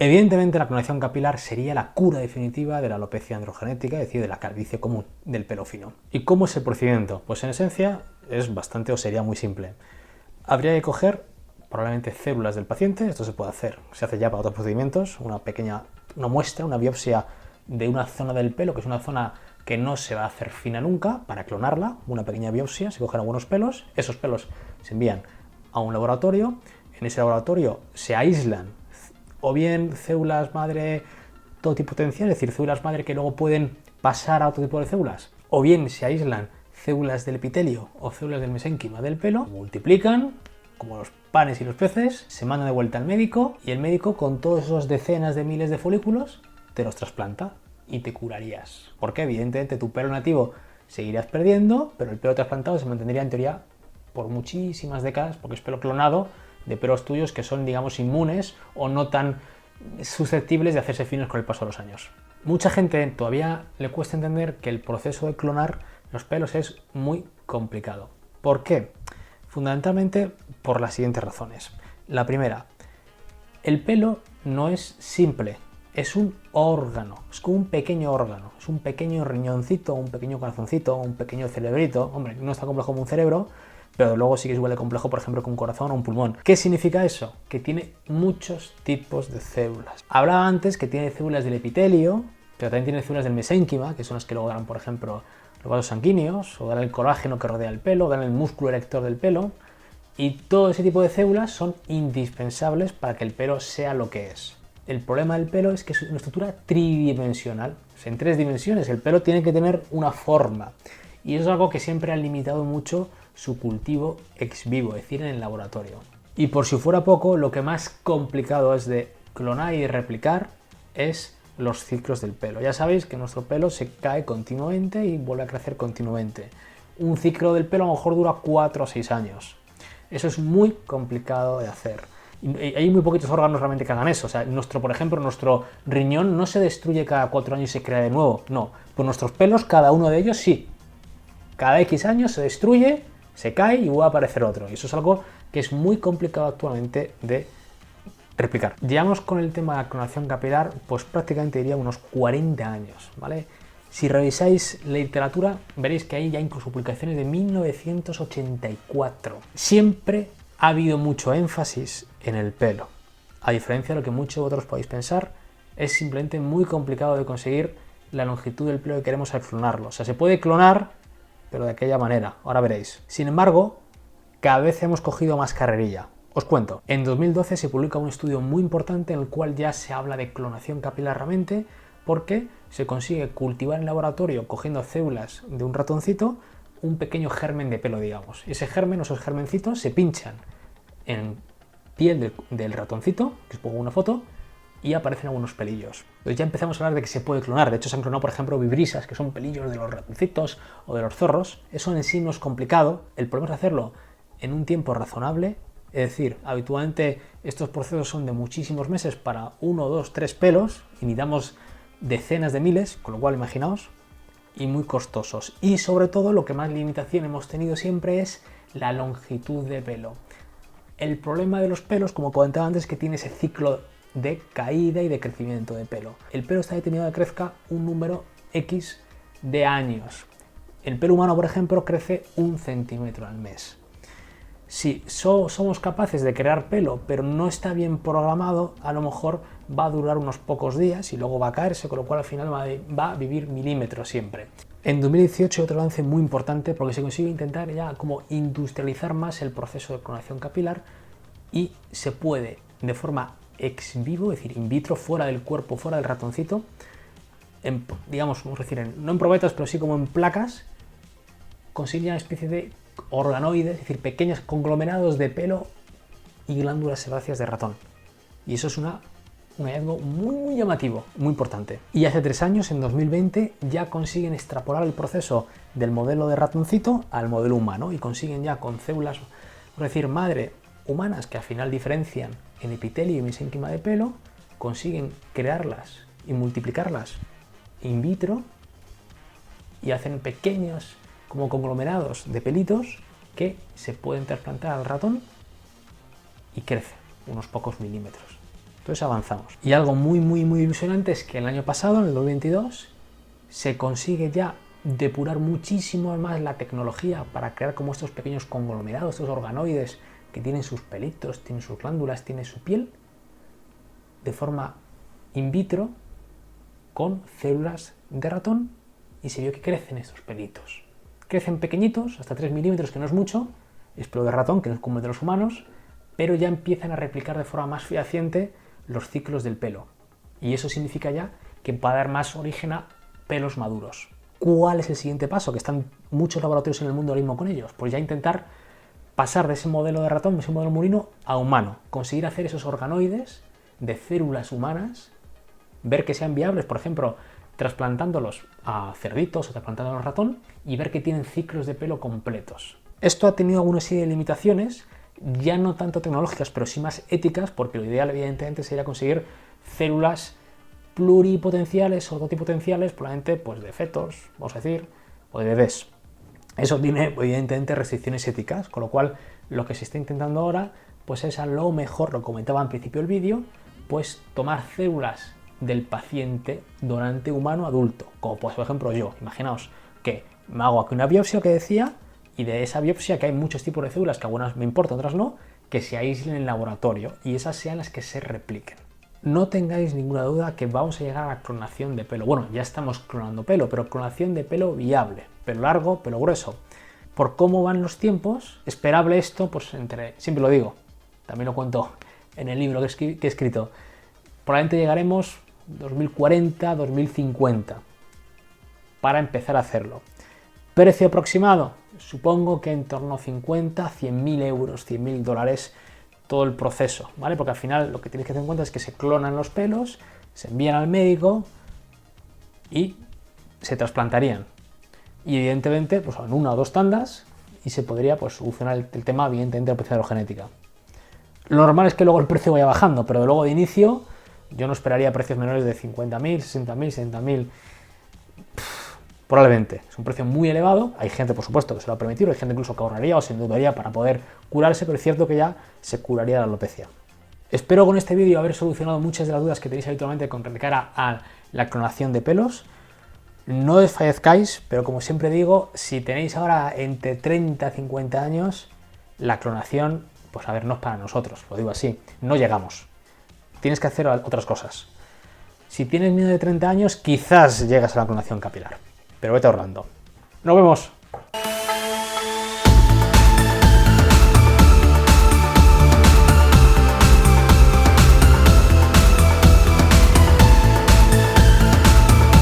Evidentemente la clonación capilar sería la cura definitiva de la alopecia androgenética, es decir, de la calvicie común, del pelo fino. ¿Y cómo es el procedimiento? Pues en esencia es bastante o sería muy simple. Habría que coger probablemente células del paciente, esto se puede hacer, se hace ya para otros procedimientos, una muestra, una biopsia de una zona del pelo, que es una zona que no se va a hacer fina nunca, para clonarla, una pequeña biopsia, se cogen algunos pelos, esos pelos se envían a un laboratorio, en ese laboratorio se aíslan o bien células madre totipotenciales, es decir, células madre que luego pueden pasar a otro tipo de células, o bien se aíslan células del epitelio o células del mesénquima del pelo, multiplican, como los panes y los peces, se mandan de vuelta al médico y el médico con todos esos decenas de miles de folículos te los trasplanta y te curarías. Porque evidentemente tu pelo nativo seguirías perdiendo, pero el pelo trasplantado se mantendría en teoría por muchísimas décadas, porque es pelo clonado de pelos tuyos que son, digamos, inmunes o no tan susceptibles de hacerse finos con el paso de los años. Mucha gente todavía le cuesta entender que el proceso de clonar los pelos es muy complicado. ¿Por qué? Fundamentalmente por las siguientes razones. La primera, el pelo no es simple, es un órgano, es como un pequeño órgano, es un pequeño riñoncito, un pequeño corazoncito, un pequeño cerebrito. Hombre, no es tan complejo como un cerebro, pero luego sí que es igual de complejo, por ejemplo, que un corazón o un pulmón. ¿Qué significa eso? Que tiene muchos tipos de células. Hablaba antes que tiene células del epitelio, pero también tiene células del mesénquima, que son las que luego dan, por ejemplo, los vasos sanguíneos, o dan el colágeno que rodea el pelo, dan el músculo erector del pelo, y todo ese tipo de células son indispensables para que el pelo sea lo que es. El problema del pelo es que es una estructura tridimensional, o sea, en 3 dimensiones. El pelo tiene que tener una forma, y eso es algo que siempre ha limitado mucho su cultivo ex vivo, es decir, en el laboratorio. Y por si fuera poco, lo que más complicado es de clonar y replicar es los ciclos del pelo. Ya sabéis que nuestro pelo se cae continuamente y vuelve a crecer continuamente. Un ciclo del pelo a lo mejor dura 4 o 6 años. Eso es muy complicado de hacer. Y hay muy poquitos órganos realmente que hagan eso. O sea, por ejemplo, nuestro riñón no se destruye cada 4 años y se crea de nuevo. No, pues nuestros pelos, cada uno de ellos sí. Cada X años se destruye, se cae y vuelve a aparecer otro. Y eso es algo que es muy complicado actualmente de replicar. Llevamos con el tema de la clonación capilar, pues prácticamente diría unos 40 años, ¿vale? Si revisáis la literatura, veréis que hay ya incluso publicaciones de 1984. Siempre ha habido mucho énfasis en el pelo. A diferencia de lo que muchos otros podéis pensar, es simplemente muy complicado de conseguir la longitud del pelo que queremos al clonarlo. O sea, se puede clonar, pero de aquella manera, ahora veréis. Sin embargo, cada vez hemos cogido más carrerilla. Os cuento, en 2012 se publica un estudio muy importante en el cual ya se habla de clonación capilar realmente, porque se consigue cultivar en laboratorio, cogiendo células de un ratoncito, un pequeño germen de pelo, digamos. Ese germen o esos germencitos se pinchan en piel del ratoncito, que os pongo una foto, y aparecen algunos pelillos. Entonces ya empezamos a hablar de que se puede clonar. De hecho, se han clonado, por ejemplo, vibrisas, que son pelillos de los ratoncitos o de los zorros. Eso en sí no es complicado. El problema es hacerlo en un tiempo razonable. Es decir, habitualmente estos procesos son de muchísimos meses para 1, 2, 3 pelos y necesitamos decenas de miles, con lo cual imaginaos, y muy costosos. Y sobre todo lo que más limitación hemos tenido siempre es la longitud de pelo. El problema de los pelos, como comentaba antes, es que tiene ese ciclo de caída y de crecimiento de pelo. El pelo está determinado a que crezca un número X de años. El pelo humano, por ejemplo, crece 1 centímetro al mes. Si somos capaces de crear pelo, pero no está bien programado, a lo mejor va a durar unos pocos días y luego va a caerse, con lo cual al final va a vivir milímetros siempre. En 2018 otro avance muy importante porque se consigue intentar ya como industrializar más el proceso de clonación capilar y se puede de forma ex vivo, es decir, in vitro, fuera del cuerpo, fuera del ratoncito, digamos, vamos a decir, no en probetas, pero sí como en placas, conseguir una especie de organoides, es decir, pequeños conglomerados de pelo y glándulas sebáceas de ratón. Y eso es un hallazgo muy llamativo, muy importante. Y hace 3 años, en 2020, ya consiguen extrapolar el proceso del modelo de ratoncito al modelo humano y consiguen ya con células, es decir, madre humanas que al final diferencian en epitelio y mesénquima de pelo, consiguen crearlas y multiplicarlas in vitro y hacen pequeños como conglomerados de pelitos que se pueden trasplantar al ratón y crece unos pocos milímetros. Entonces avanzamos. Y algo muy ilusionante es que el año pasado, en el 2022, se consigue ya depurar muchísimo más la tecnología para crear como estos pequeños conglomerados, estos organoides que tienen sus pelitos, tienen sus glándulas, tienen su piel, de forma in vitro, con células de ratón, y se vio que crecen estos pelitos. Crecen pequeñitos, hasta 3 milímetros, que no es mucho, es pelo de ratón, que no es como el de los humanos, pero ya empiezan a replicar de forma más fehaciente los ciclos del pelo. Y eso significa ya que va a dar más origen a pelos maduros. ¿Cuál es el siguiente paso? Que están muchos laboratorios en el mundo ahora mismo con ellos. Pues ya intentar pasar de ese modelo de ratón, de ese modelo murino, a humano. Conseguir hacer esos organoides de células humanas, ver que sean viables, por ejemplo, trasplantándolos a cerditos o trasplantándolos a ratón, y ver que tienen ciclos de pelo completos. Esto ha tenido alguna serie de limitaciones, ya no tanto tecnológicas, pero sí más éticas, porque lo ideal evidentemente sería conseguir células pluripotenciales o totipotenciales, probablemente pues de fetos, vamos a decir, o de bebés. Eso tiene evidentemente restricciones éticas, con lo cual lo que se está intentando ahora pues es a lo mejor, lo comentaba al principio del vídeo, pues tomar células del paciente donante humano adulto, como pues por ejemplo yo. Imaginaos que me hago aquí una biopsia que decía, y de esa biopsia, que hay muchos tipos de células, que algunas me importan, otras no, que se aíslen en el laboratorio y esas sean las que se repliquen. No tengáis ninguna duda que vamos a llegar a la clonación de pelo. Bueno, ya estamos clonando pelo, pero clonación de pelo viable, pelo largo, pelo grueso. Por cómo van los tiempos, esperable esto, pues siempre lo digo, también lo cuento en el libro que he escrito, probablemente llegaremos 2040, 2050 para empezar a hacerlo. Precio aproximado, supongo que en torno a 50, 100.000 euros, 100.000 dólares todo el proceso, ¿vale? Porque al final lo que tienes que tener en cuenta es que se clonan los pelos, se envían al médico y se trasplantarían. Y evidentemente, pues en una o dos tandas, y se podría pues solucionar el tema, evidentemente, de la alopecia androgenética. Lo normal es que luego el precio vaya bajando, pero luego de inicio yo no esperaría precios menores de 50.000, 60.000, 70.000. Probablemente. Es un precio muy elevado. Hay gente, por supuesto, que se lo ha permitido, hay gente incluso que ahorraría o se endeudaría para poder curarse, pero es cierto que ya se curaría la alopecia. Espero con este vídeo haber solucionado muchas de las dudas que tenéis habitualmente con cara a la clonación de pelos. No desfallezcáis, pero como siempre digo, si tenéis ahora entre 30 y 50 años, la clonación, pues a ver, no es para nosotros, lo digo así, no llegamos. Tienes que hacer otras cosas. Si tienes menos de 30 años, quizás llegas a la clonación capilar. Pero vete ahorrando. ¡Nos vemos!